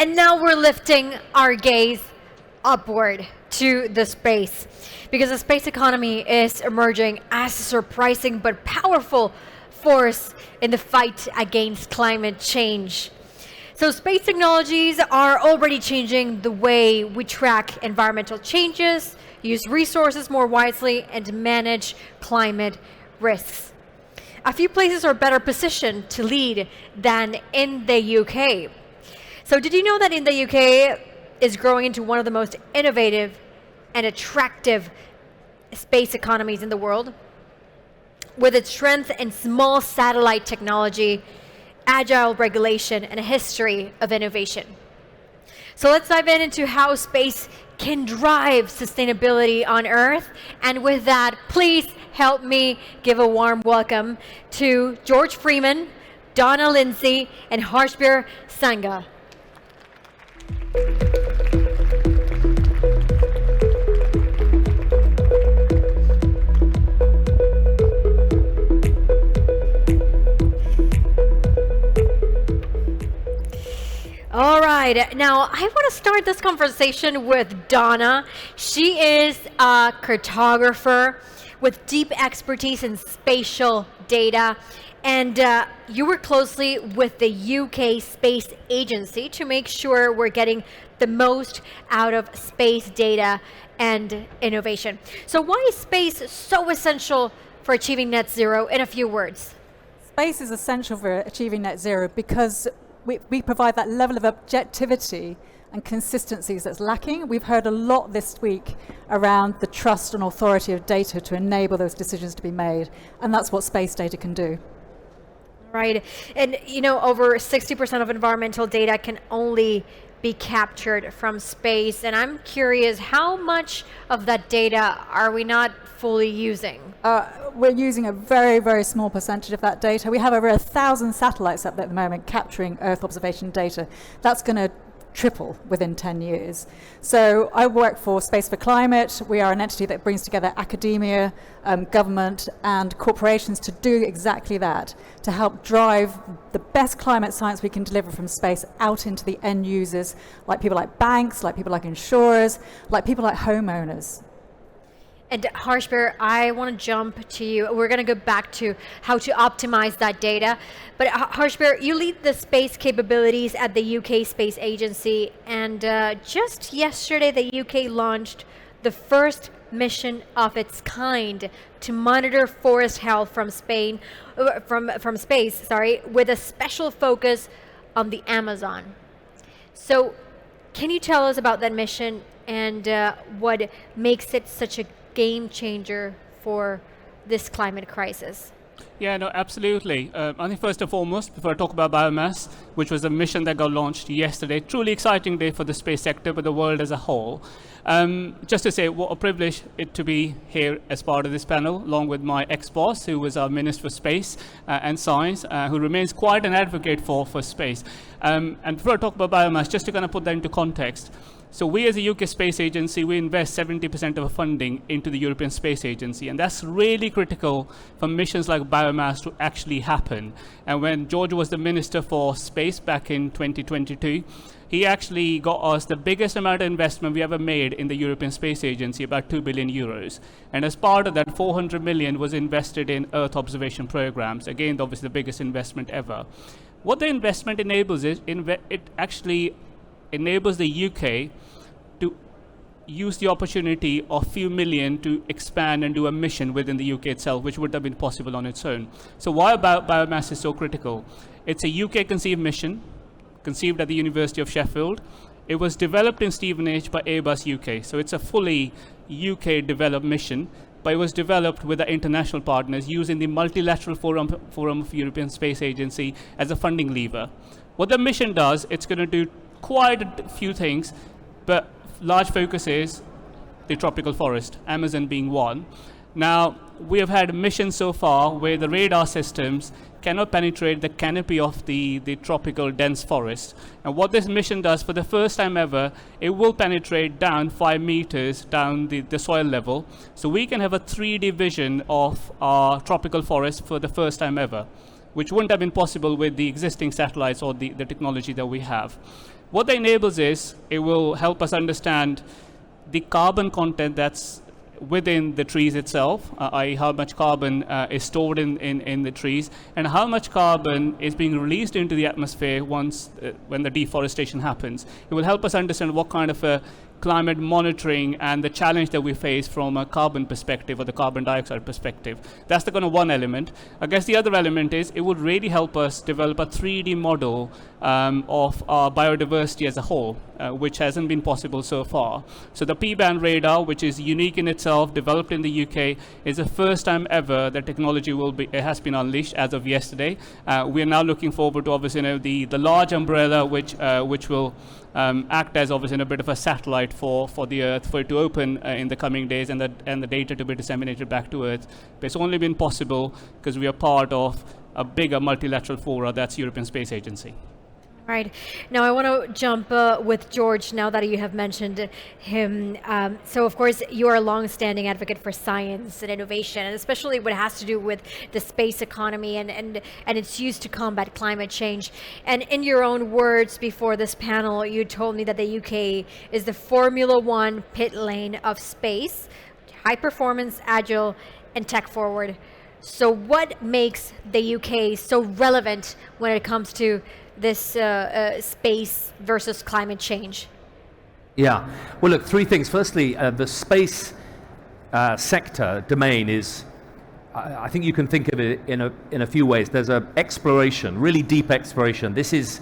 And now we're lifting our gaze upward to the space, because the space economy is emerging as a surprising but powerful force in the fight against climate change. So space technologies are already changing the way we track environmental changes, use resources more wisely, and manage climate risks. A few places are better positioned to lead than in the UK. So did you know that in the UK is growing into one of the most innovative and attractive space economies in the world? With its strength in small satellite technology, agile regulation, and a history of innovation. So let's dive into how space can drive sustainability on Earth. And with that, please help me give a warm welcome to George Freeman, Donna Lindsay, and Harshbir Sangha. All right, now I want to start this conversation with Donna. She is a cartographer with deep expertise in spatial data, and you work closely with the UK Space Agency to make sure we're getting the most out of space data and innovation. So why is space so essential for achieving net zero, in a few words? Space is essential for achieving net zero because we provide that level of objectivity and consistencies that's lacking. We've heard a lot this week around the trust and authority of data to enable those decisions to be made, and that's what space data can do. Right, and you know, over 60% of environmental data can only be captured from space, and I'm curious, how much of that data are we not fully using? We're using a very, very small percentage of that data. We have over 1,000 satellites up there at the moment capturing Earth observation data. That's going to triple within 10 years. So I work for Space for Climate. We are an entity that brings together academia, government, and corporations to do exactly that, to help drive the best climate science we can deliver from space out into the end users, like people like banks, like people like insurers, like people like homeowners. And Harshbir, I want to jump to you. We're going to go back to how to optimize that data. But Harshbir, you lead the space capabilities at the UK Space Agency. And just yesterday, the UK launched the first mission of its kind to monitor forest health from space, with a special focus on the Amazon. So can you tell us about that mission and what makes it such a game changer for this climate crisis? Yeah, no, absolutely. I think first and foremost, before I talk about biomass, which was a mission that got launched yesterday, truly exciting day for the space sector, but the world as a whole. Just to say, what a privilege it to be here as part of this panel, along with my ex-boss, who was our Minister for Space and Science, who remains quite an advocate for space. And before I talk about biomass, just to kind of put that into context, so we as a UK Space Agency, we invest 70% of our funding into the European Space Agency, and that's really critical for missions like biomass to actually happen. And when George was the Minister for Space back in 2022, he actually got us the biggest amount of investment we ever made in the European Space Agency, about 2 billion euros. And as part of that, 400 million was invested in Earth observation programs. Again, obviously the biggest investment ever. What the investment enables is, it actually enables the UK to use the opportunity of few million to expand and do a mission within the UK itself, which would have been possible on its own. So why biomass is so critical? It's a UK conceived mission, conceived at the University of Sheffield. It was developed in Stevenage by Airbus UK. So it's a fully UK developed mission, but it was developed with the international partners using the multilateral forum of European Space Agency as a funding lever. What the mission does, it's going to do quite a few things, but large focus is the tropical forest, Amazon being one. Now, we have had missions so far where the radar systems cannot penetrate the canopy of the tropical dense forest. And what this mission does, for the first time ever, it will penetrate down 5 meters down the soil level. So we can have a 3D vision of our tropical forest for the first time ever, which wouldn't have been possible with the existing satellites or the technology that we have. What that enables is, it will help us understand the carbon content that's within the trees itself, i.e. how much carbon is stored in the trees, and how much carbon is being released into the atmosphere once when the deforestation happens. It will help us understand what kind of a climate monitoring and the challenge that we face from a carbon perspective or the carbon dioxide perspective. That's the kind of one element. I guess the other element is it would really help us develop a 3D model of our biodiversity as a whole, which hasn't been possible so far. So the P-band radar, which is unique in itself, developed in the UK, is the first time ever that technology has been unleashed as of yesterday. We are now looking forward to obviously the large umbrella which will act as obviously a bit of a satellite for the Earth, for it to open in the coming days, and the data to be disseminated back to Earth. But it's only been possible because we are part of a bigger multilateral fora, that's European Space Agency. Right. Now I want to jump with George now that you have mentioned him. So of course you are a long-standing advocate for science and innovation, and especially what has to do with the space economy and its use to combat climate change. And in your own words before this panel, you told me that the UK is the Formula One pit lane of space, high performance, agile, and tech forward. So what makes the UK so relevant when it comes to this space versus climate change? Yeah, well look, three things. Firstly, the space sector domain is, I think you can think of it in a few ways. There's a exploration, really deep exploration. This is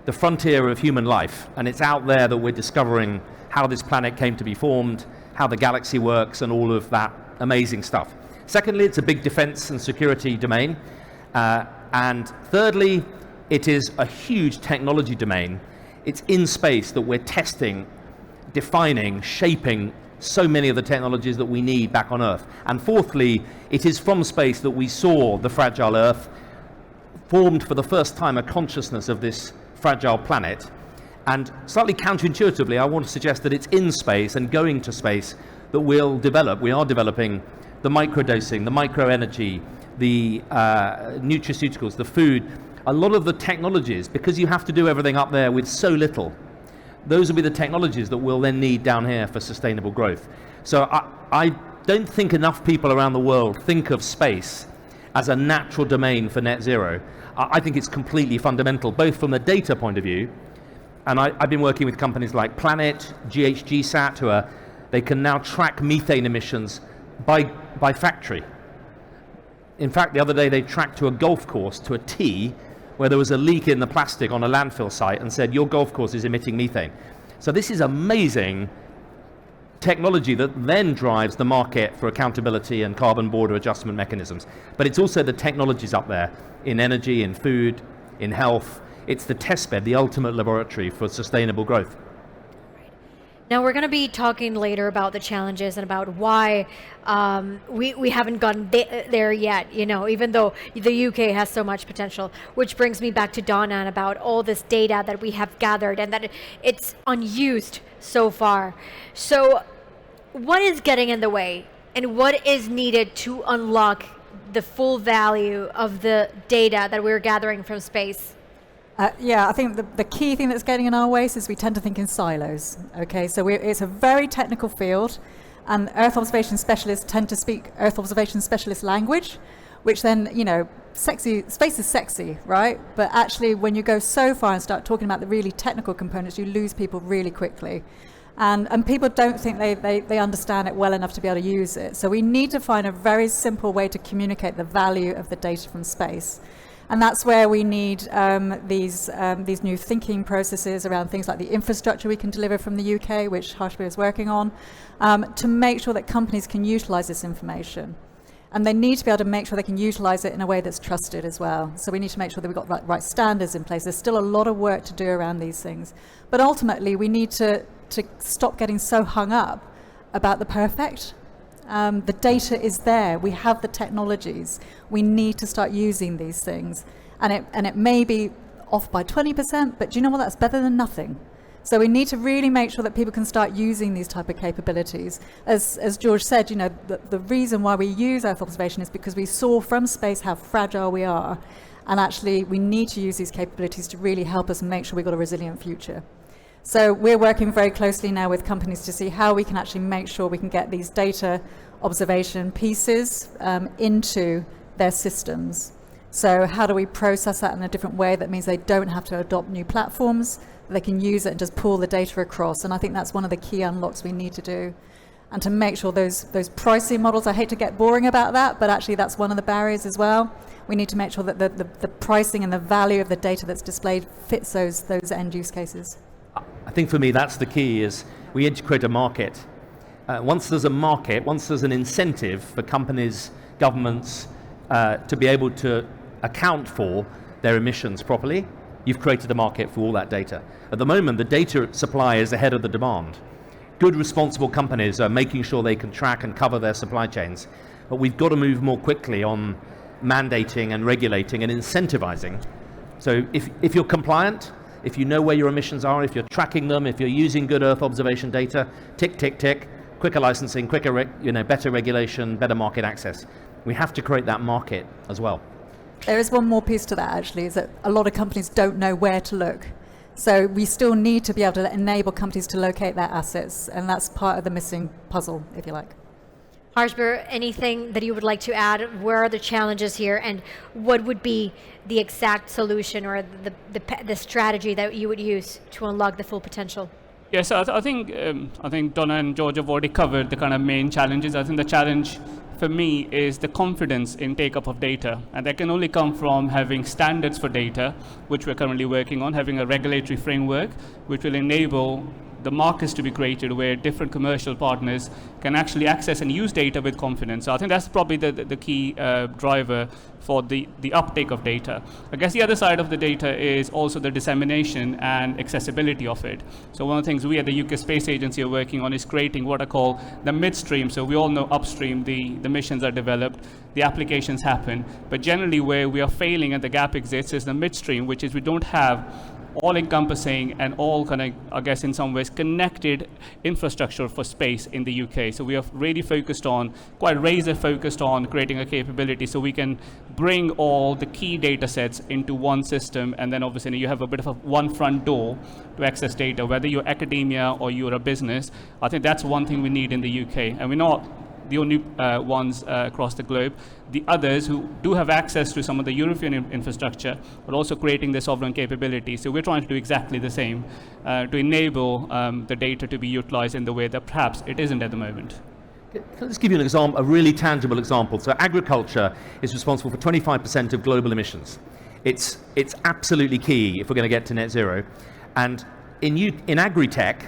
the frontier of human life, and it's out there that we're discovering how this planet came to be formed, how the galaxy works, and all of that amazing stuff. Secondly, it's a big defense and security domain. And thirdly, it is a huge technology domain. It's in space that we're testing, defining, shaping so many of the technologies that we need back on Earth. And fourthly, it is from space that we saw the fragile Earth, formed for the first time a consciousness of this fragile planet. And slightly counterintuitively, I want to suggest that it's in space and going to space that we are developing the microdosing, the microenergy, the nutraceuticals, the food, a lot of the technologies, because you have to do everything up there with so little. Those will be the technologies that we'll then need down here for sustainable growth. So I don't think enough people around the world think of space as a natural domain for net zero. I think it's completely fundamental, both from the data point of view, and I've been working with companies like Planet, GHGSat, they can now track methane emissions by factory. In fact, the other day they tracked to a golf course, to a tee, where there was a leak in the plastic on a landfill site and said, your golf course is emitting methane. So this is amazing technology that then drives the market for accountability and carbon border adjustment mechanisms. But it's also the technologies up there in energy, in food, in health. It's the testbed, the ultimate laboratory for sustainable growth. Now we're going to be talking later about the challenges and about why we haven't gotten there yet, even though the UK has so much potential, which brings me back to Donna and about all this data that we have gathered and that it's unused so far. So what is getting in the way and what is needed to unlock the full value of the data that we're gathering from space? I think the key thing that's getting in our way is we tend to think in silos. Okay, so it's a very technical field, and Earth observation specialists tend to speak Earth observation specialist language, which then, sexy space is sexy, right? But actually, when you go so far and start talking about the really technical components, you lose people really quickly. And people don't think they understand it well enough to be able to use it. So we need to find a very simple way to communicate the value of the data from space. And that's where we need these new thinking processes around things like the infrastructure we can deliver from the UK, which Harshby is working on, to make sure that companies can utilize this information. And they need to be able to make sure they can utilize it in a way that's trusted as well. So we need to make sure that we've got right standards in place. There's still a lot of work to do around these things. But ultimately, we need to stop getting so hung up about the perfect. The data is there. We have the technologies. We need to start using these things. And it may be off by 20%, but do you know what? That's better than nothing. So we need to really make sure that people can start using these type of capabilities. As George said, the reason why we use Earth observation is because we saw from space how fragile we are. And actually, we need to use these capabilities to really help us make sure we've got a resilient future. So we're working very closely now with companies to see how we can actually make sure we can get these data observation pieces into their systems. So how do we process that in a different way that means they don't have to adopt new platforms, they can use it and just pull the data across? And I think that's one of the key unlocks we need to do. And to make sure those pricing models, I hate to get boring about that, but actually that's one of the barriers as well. We need to make sure that the pricing and the value of the data that's displayed fits those end use cases. I think for me that's the key, is we need to create a market. Once there's a market, once there's an incentive for companies, governments to be able to account for their emissions properly, you've created a market for all that data. At the moment, the data supply is ahead of the demand. Good, responsible companies are making sure they can track and cover their supply chains, but we've got to move more quickly on mandating and regulating and incentivizing. So if you're compliant, if you know where your emissions are, if you're tracking them, if you're using good Earth observation data, tick, tick, tick, quicker licensing, quicker, better regulation, better market access. We have to create that market as well. There is one more piece to that, actually, is that a lot of companies don't know where to look. So we still need to be able to enable companies to locate their assets, and that's part of the missing puzzle, if you like. Harsber, anything that you would like to add? Where are the challenges here, and what would be the exact solution or the strategy that you would use to unlock the full potential? Yes, I think Donna and George have already covered the kind of main challenges. I think the challenge for me is the confidence in take-up of data, and that can only come from having standards for data, which we're currently working on, having a regulatory framework which will enable the markets to be created where different commercial partners can actually access and use data with confidence. So I think that's probably the key driver for the uptake of data. I guess the other side of the data is also the dissemination and accessibility of it. So one of the things we at the UK Space Agency are working on is creating what I call the midstream. So we all know upstream, the missions are developed, the applications happen, but generally where we are failing and the gap exists is the midstream, which is we don't have all-encompassing and all kind of, I guess in some ways, connected infrastructure for space in the UK. So we are really quite razor-focused on creating a capability so we can bring all the key data sets into one system, and then obviously you have a bit of a one front door to access data, whether you're academia or you're a business. I think that's one thing we need in the UK, and we're not the only ones across the globe. The others who do have access to some of the European infrastructure are also creating the sovereign capability. So we're trying to do exactly the same to enable the data to be utilized in the way that perhaps it isn't at the moment. Can I just give you an example, a really tangible example? So agriculture is responsible for 25% of global emissions. It's absolutely key if we're going to get to net zero. And in agri-tech,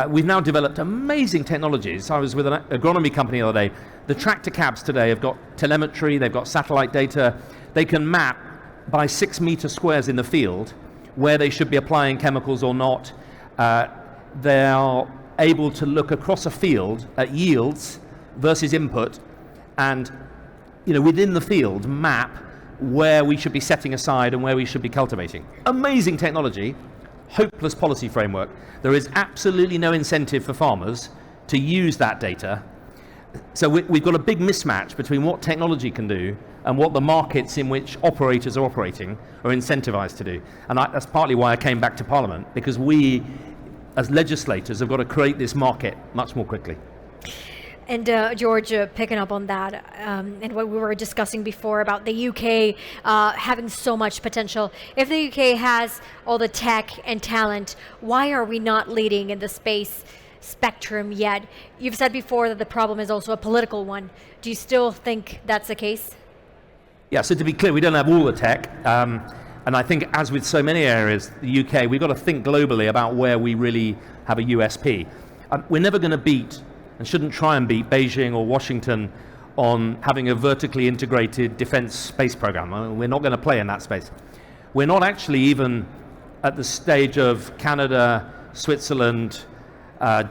we've now developed amazing technologies. I was with an agronomy company the other day. The tractor cabs today have got telemetry, they've got satellite data. They can map by 6 meter squares in the field where they should be applying chemicals or not. They are able to look across a field at yields versus input, and within the field map where we should be setting aside and where we should be cultivating. Amazing technology. Hopeless policy framework. There is absolutely no incentive for farmers to use that data. So we've got a big mismatch between what technology can do and what the markets in which operators are operating are incentivized to do. And that's partly why I came back to Parliament, because we, as legislators, have got to create this market much more quickly. And George, picking up on that and what we were discussing before about the UK having so much potential. If the UK has all the tech and talent, why are we not leading in the space spectrum yet? You've said before that the problem is also a political one. Do you still think that's the case? Yeah, so to be clear, we don't have all the tech. And I think, as with so many areas, the UK, we've got to think globally about where we really have a USP. We're never going to beat, and shouldn't try and beat, Beijing or Washington on having a vertically integrated defense space program. I mean, we're not going to play in that space. We're not actually even at the stage of Canada, Switzerland,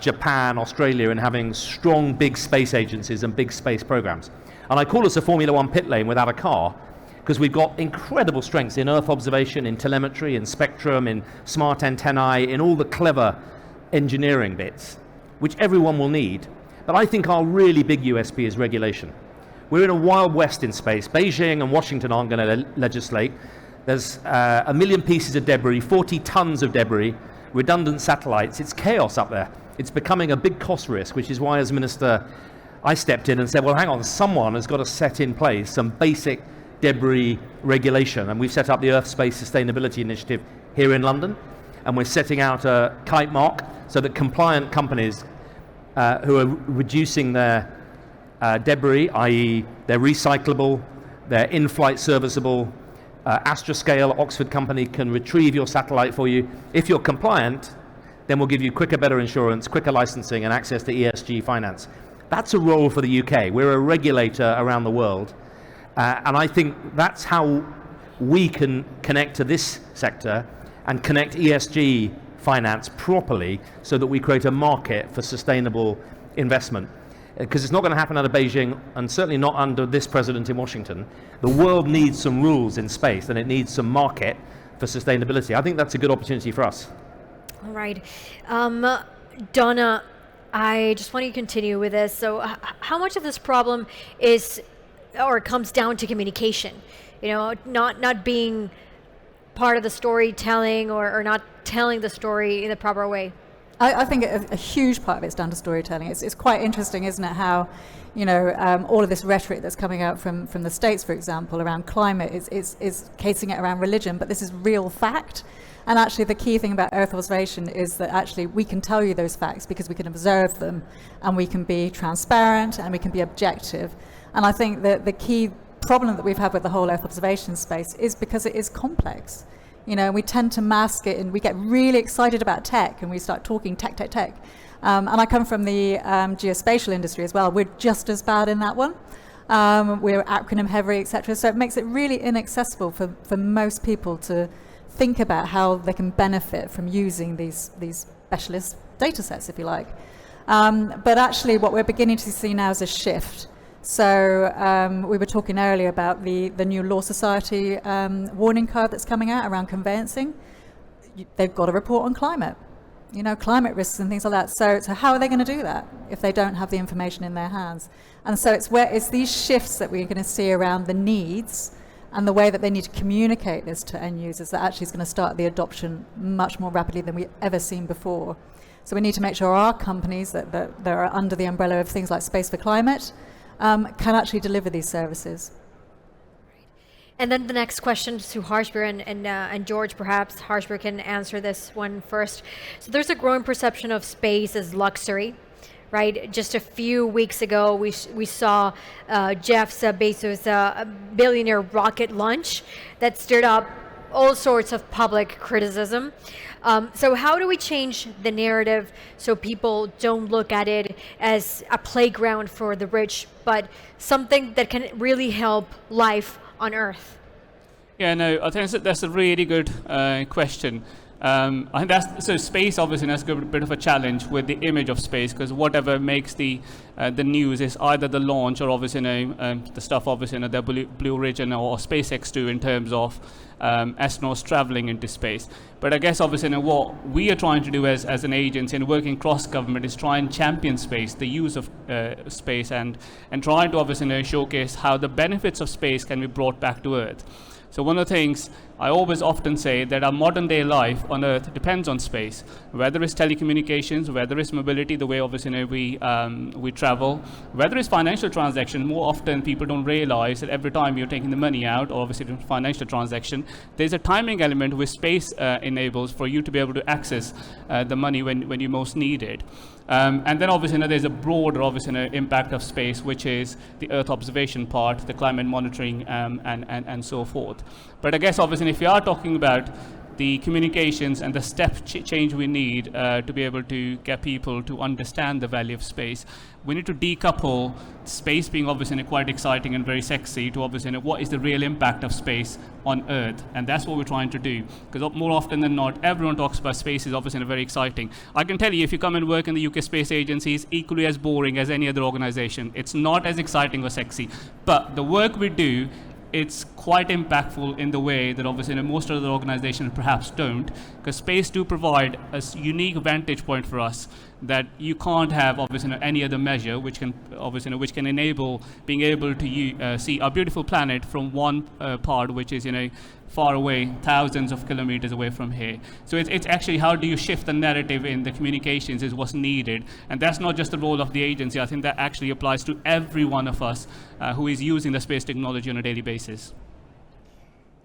Japan, Australia in having strong big space agencies and big space programs. And I call us a Formula One pit lane without a car, because we've got incredible strengths in Earth observation, in telemetry, in spectrum, in smart antennae, in all the clever engineering bits, which everyone will need. But I think our really big USP is regulation. We're in a wild west in space. Beijing and Washington aren't going to legislate. There's 1 million pieces of debris, 40 tons of debris, redundant satellites. It's chaos up there. It's becoming a big cost risk, which is why as Minister I stepped in and said, well, hang on, someone has got to set in place some basic debris regulation. And we've set up the Earth Space Sustainability Initiative here in London. And we're setting out a kite mark so that compliant companies who are reducing their debris, i.e. they're recyclable, they're in-flight serviceable, Astroscale, Oxford company can retrieve your satellite for you. If you're compliant, then we'll give you quicker, better insurance, quicker licensing and access to ESG finance. That's a role for the UK. We're a regulator around the world. And I think that's how we can connect to this sector and connect ESG finance properly so that we create a market for sustainable investment. Because it's not going to happen out of Beijing, and certainly not under this president in Washington. The world needs some rules in space, and it needs some market for sustainability. I think that's a good opportunity for us. All right. Donna, I just want to continue with this. So how much of this problem is, or comes down to communication? You know, not being part of the storytelling or not telling the story in the proper way? I think a huge part of it's down to storytelling. It's quite interesting, isn't it, how, you know, all of this rhetoric that's coming out from the States, for example, around climate is casing it around religion, but this is real fact. And actually the key thing about Earth observation is that actually we can tell you those facts because we can observe them and we can be transparent and we can be objective. And I think that the key problem that we've had with the whole Earth observation space is because it is complex. You know, we tend to mask it and we get really excited about tech and we start talking tech. And I come from the geospatial industry as well. We're just as bad in that one. We're acronym heavy, etc. So it makes it really inaccessible for most people to think about how they can benefit from using these specialist data sets, if you like. But actually what we're beginning to see now is a shift. So we were talking earlier about the new Law Society warning card that's coming out around conveyancing. They've got to report on climate, you know, climate risks and things like that. So how are they going to do that if they don't have the information in their hands? And so it's these shifts that we're going to see around the needs and the way that they need to communicate this to end users that actually is going to start the adoption much more rapidly than we've ever seen before. So we need to make sure our companies that are under the umbrella of things like Space for Climate can actually deliver these services. And then the next question to Harshbir and George, perhaps Harshbir can answer this one first. So there's a growing perception of space as luxury, right? Just a few weeks ago, we saw Jeff Bezos' billionaire rocket launch that stirred up all sorts of public criticism. So how do we change the narrative so people don't look at it as a playground for the rich, but something that can really help life on Earth? Yeah, no, I think that's a really good question. I think so space obviously has got a bit of a challenge with the image of space, because whatever makes the news is either the launch or obviously the stuff obviously that Blue Origin or SpaceX do in terms of astronauts traveling into space. But I guess obviously what we are trying to do as an agency and working cross government is try and champion space, the use of space, and trying to obviously showcase how the benefits of space can be brought back to Earth. So one of the things I always often say that our modern day life on Earth depends on space, whether it's telecommunications, whether it's mobility, the way obviously we travel, whether it's financial transaction. More often people don't realize that every time you're taking the money out, or obviously financial transaction, there's a timing element which space enables for you to be able to access the money when you most need it. And then obviously there's a broader obviously impact of space, which is the Earth observation part, the climate monitoring, and so forth. But I guess obviously if you are talking about the communications and the step change we need to be able to get people to understand the value of space, we need to decouple space being obviously quite exciting and very sexy to obviously what is the real impact of space on Earth. And that's what we're trying to do, because more often than not, everyone talks about space is obviously very exciting. I can tell you, if you come and work in the UK Space Agency, it's equally as boring as any other organization. It's not as exciting or sexy, but the work we do, it's quite impactful in the way that obviously most other organizations perhaps don't, because space do provide a unique vantage point for us that you can't have obviously any other measure which can enable being able to see our beautiful planet from one part, which is far away, thousands of kilometers away from here. So it's actually how do you shift the narrative in the communications is what's needed. And that's not just the role of the agency. I think that actually applies to every one of us who is using the space technology on a daily basis.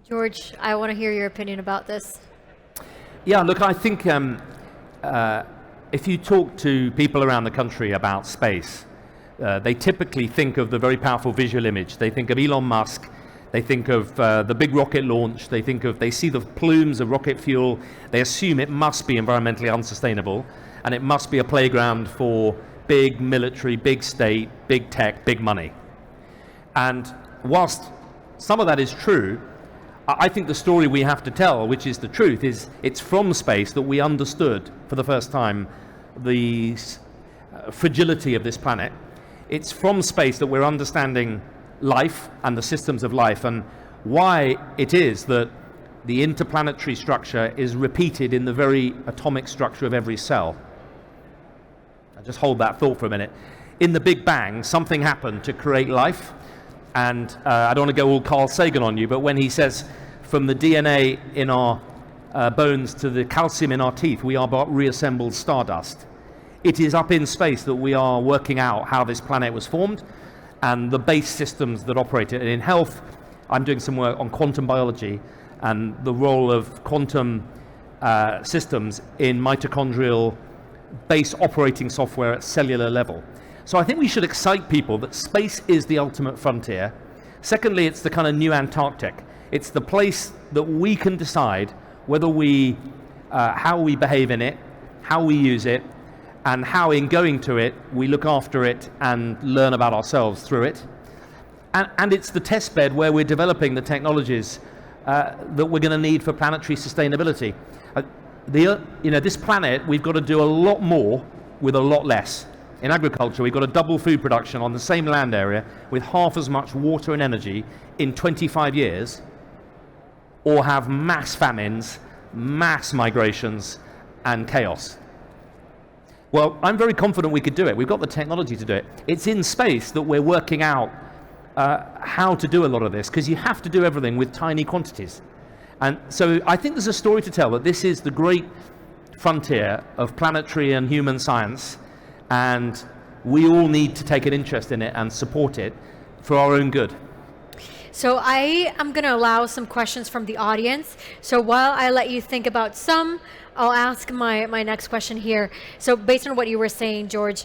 George, I want to hear your opinion about this. Yeah, look, I think if you talk to people around the country about space, they typically think of the very powerful visual image. They think of Elon Musk. They think of the big rocket launch. They see the plumes of rocket fuel. They assume it must be environmentally unsustainable, and it must be a playground for big military, big state, big tech, big money. And whilst some of that is true, I think the story we have to tell, which is the truth, is it's from space that we understood for the first time the fragility of this planet. It's from space that we're understanding life and the systems of life, and why it is that the interplanetary structure is repeated in the very atomic structure of every cell. I'll just hold that thought for a minute. In the Big Bang, something happened to create life, and I don't want to go all Carl Sagan on you, but when he says from the DNA in our bones to the calcium in our teeth, we are but reassembled stardust. It is up in space that we are working out how this planet was formed and the base systems that operate it. And in health, I'm doing some work on quantum biology and the role of quantum systems in mitochondrial base operating software at cellular level. So I think we should excite people that space is the ultimate frontier. Secondly, it's the kind of new Antarctic. It's the place that we can decide whether how we behave in it, how we use it, and how in going to it, we look after it and learn about ourselves through it. And it's the test bed where we're developing the technologies that we're going to need for planetary sustainability. This planet, we've got to do a lot more with a lot less. In agriculture, we've got to double food production on the same land area with half as much water and energy in 25 years, or have mass famines, mass migrations, and chaos. Well, I'm very confident we could do it. We've got the technology to do it. It's in space that we're working out how to do a lot of this, because you have to do everything with tiny quantities. And so I think there's a story to tell that this is the great frontier of planetary and human science, and we all need to take an interest in it and support it for our own good. So I am going to allow some questions from the audience. So while I let you think about some, I'll ask my next question here. So based on what you were saying, George,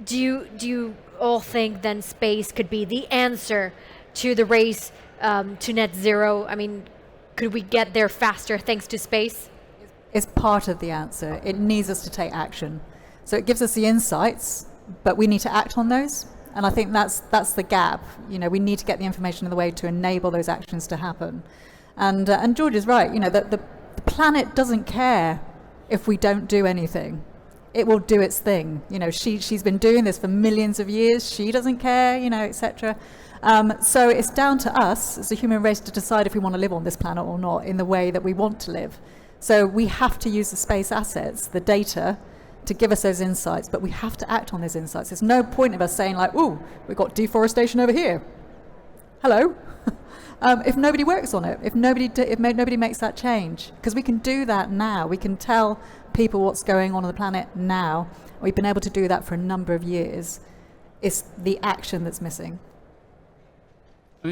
do you all think then space could be the answer to the race to net zero? I mean, could we get there faster thanks to space? It's part of the answer. It needs us to take action. So it gives us the insights, but we need to act on those. And I think that's the gap. We need to get the information in the way to enable those actions to happen. And George is right. The planet doesn't care if we don't do anything. It will do its thing. She's been doing this for millions of years. She doesn't care, etc. So it's down to us as a human race to decide if we want to live on this planet or not in the way that we want to live. So we have to use the space assets, the data, to give us those insights, but we have to act on those insights. There's no point of us saying like, "Ooh, we've got deforestation over here." Hello, if nobody works on it, if nobody makes that change, because we can do that now. We can tell people what's going on the planet now. We've been able to do that for a number of years. It's the action that's missing.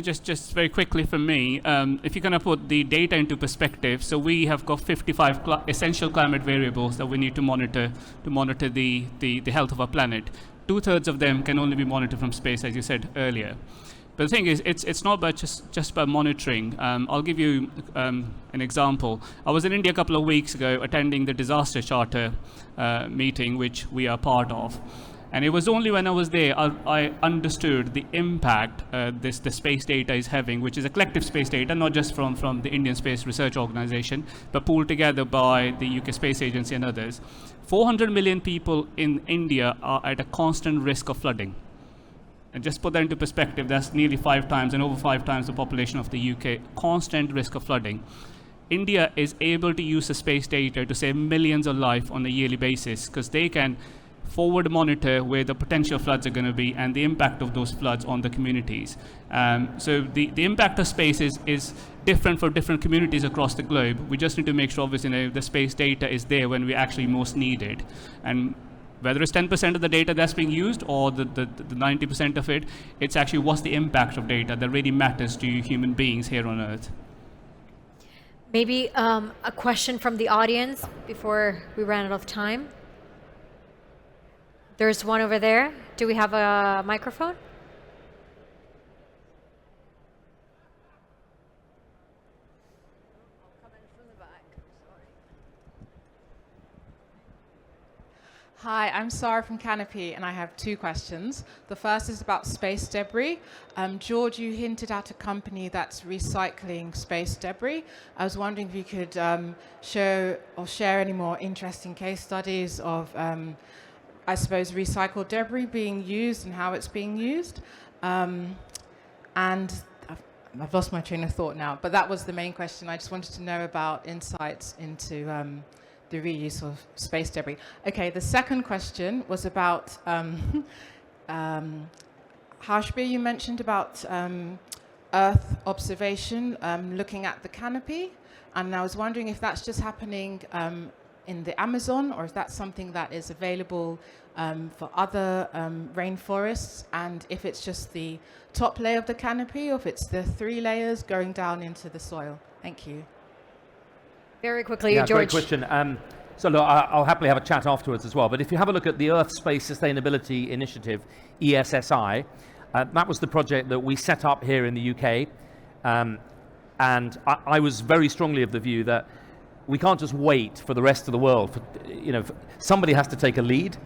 Just very quickly from me, if you're going to put the data into perspective, so we have got 55 essential climate variables that we need to monitor the health of our planet. 2/3 of them can only be monitored from space, as you said earlier. But the thing is, it's not about just about monitoring. I'll give you an example. I was in India a couple of weeks ago attending the Disaster Charter meeting, which we are part of. And it was only when I was there I understood the impact the space data is having, which is a collective space data, not just from the Indian Space Research Organization, but pooled together by the UK Space Agency and others. 400 million people in India are at a constant risk of flooding. And just put that into perspective, that's nearly 5 times and over 5 times the population of the UK, constant risk of flooding. India is able to use the space data to save millions of lives on a yearly basis, because they can forward monitor where the potential floods are going to be and the impact of those floods on the communities. So the impact of space is different for different communities across the globe. We just need to make sure, obviously, the space data is there when we actually most need it. And whether it's 10% of the data that's being used or the 90% of it, it's actually what's the impact of data that really matters to human beings here on Earth. Maybe a question from the audience before we ran out of time. There's one over there. Do we have a microphone? Hi, I'm Sarah from Canopy, and I have two questions. The first is about space debris. George, you hinted at a company that's recycling space debris. I was wondering if you could show or share any more interesting case studies of, I suppose, recycled debris being used and how it's being used. And I've lost my train of thought now, but that was the main question. I just wanted to know about insights into the reuse of space debris. Okay, the second question was about Harshbir, you mentioned about Earth observation, looking at the canopy, and I was wondering if that's just happening in the Amazon, or if that's something that is available for other rainforests, and if it's just the top layer of the canopy, or if it's the 3 layers going down into the soil. Thank you. Very quickly, Yeah, George. great question. So look, I'll happily have a chat afterwards as well, but if you have a look at the Earth Space Sustainability Initiative, ESSI, that was the project that we set up here in the UK, and I was very strongly of the view that we can't just wait for the rest of the world. Somebody has to take a lead,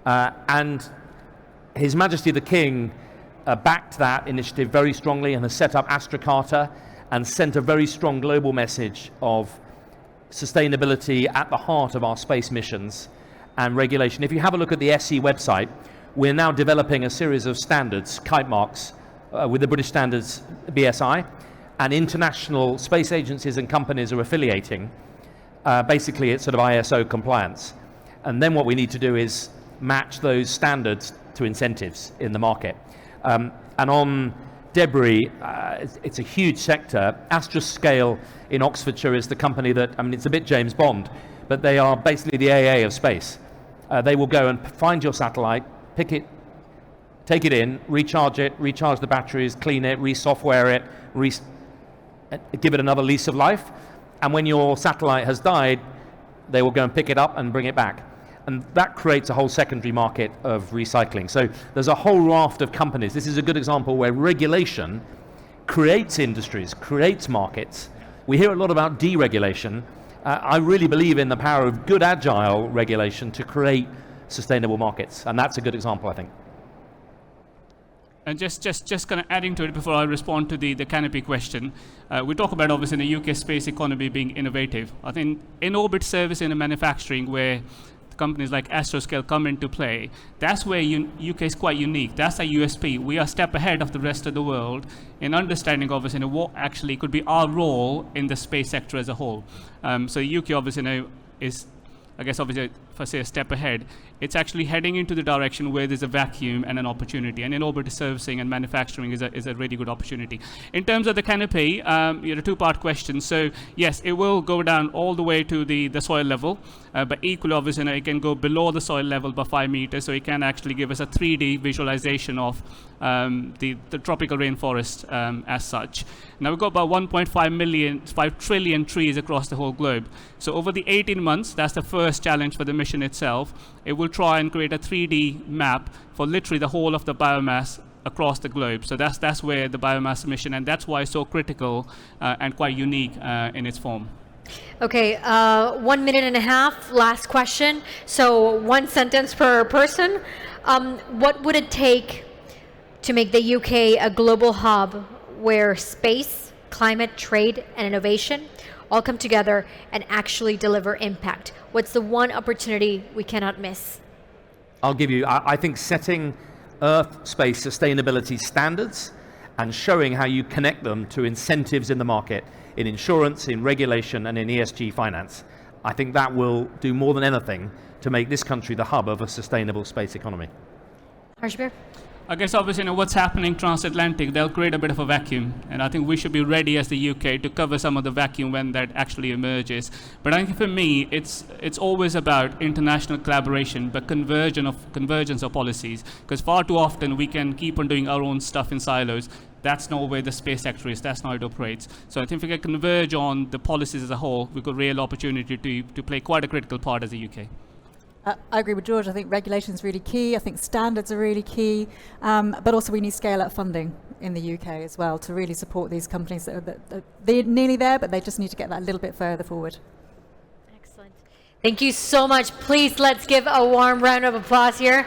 and His Majesty the King backed that initiative very strongly and has set up Astra Carta and sent a very strong global message of sustainability at the heart of our space missions and regulation. If you have a look at the SE website, we're now developing a series of standards, kite marks, with the British Standards BSI, and international space agencies and companies are affiliating. Basically, it's sort of ISO compliance. And then what we need to do is match those standards to incentives in the market. And on debris, it's a huge sector. Astroscale in Oxfordshire is the company that, it's a bit James Bond, but they are basically the AA of space. They will go and find your satellite, pick it, take it in, recharge the batteries, clean it, re-software it, give it another lease of life. And when your satellite has died, they will go and pick it up and bring it back. And that creates a whole secondary market of recycling. So there's a whole raft of companies. This is a good example where regulation creates industries, creates markets. We hear a lot about deregulation. I really believe in the power of good agile regulation to create sustainable markets. And that's a good example, I think. And just kind of adding to it before I respond to the canopy question, we talk about obviously the UK space economy being innovative. I think in-orbit service and manufacturing, where companies like Astroscale come into play, that's where UK is quite unique. That's a USP. We are a step ahead of the rest of the world in understanding obviously what actually could be our role in the space sector as a whole. So UK obviously is, I guess obviously, if I say a step ahead, it's actually heading into the direction where there's a vacuum and an opportunity. And in-orbit servicing and manufacturing is a really good opportunity. In terms of the canopy, a two-part question. So yes, it will go down all the way to the soil level, but equally obviously it can go below the soil level by 5 meters, so it can actually give us a 3D visualization of the tropical rainforest as such. Now we've got about 5 trillion trees across the whole globe. So over the 18 months, that's the first challenge for the mission itself. It will try and create a 3D map for literally the whole of the biomass across the globe. So that's where the biomass mission, and that's why it's so critical and quite unique in its form. Okay, 1 minute and a half, last question. So 1 sentence per person. What would it take to make the UK a global hub where space, climate, trade, and innovation all come together and actually deliver impact? What's the one opportunity we cannot miss? I'll give you, I think setting Earth space sustainability standards and showing how you connect them to incentives in the market, in insurance, in regulation, and in ESG finance. I think that will do more than anything to make this country the hub of a sustainable space economy. Harshbir? I guess obviously, what's happening transatlantic, they'll create a bit of a vacuum, and I think we should be ready as the UK to cover some of the vacuum when that actually emerges. But I think for me, it's always about international collaboration, but convergence of policies, because far too often we can keep on doing our own stuff in silos. That's not where the space sector is. That's not how it operates. So I think if we can converge on the policies as a whole, we've got real opportunity to play quite a critical part as the UK. I agree with George. I think regulation is really key. I think standards are really key. But also we need scale-up funding in the UK as well to really support these companies. They're nearly there, but they just need to get that a little bit further forward. Excellent. Thank you so much. Please let's give a warm round of applause here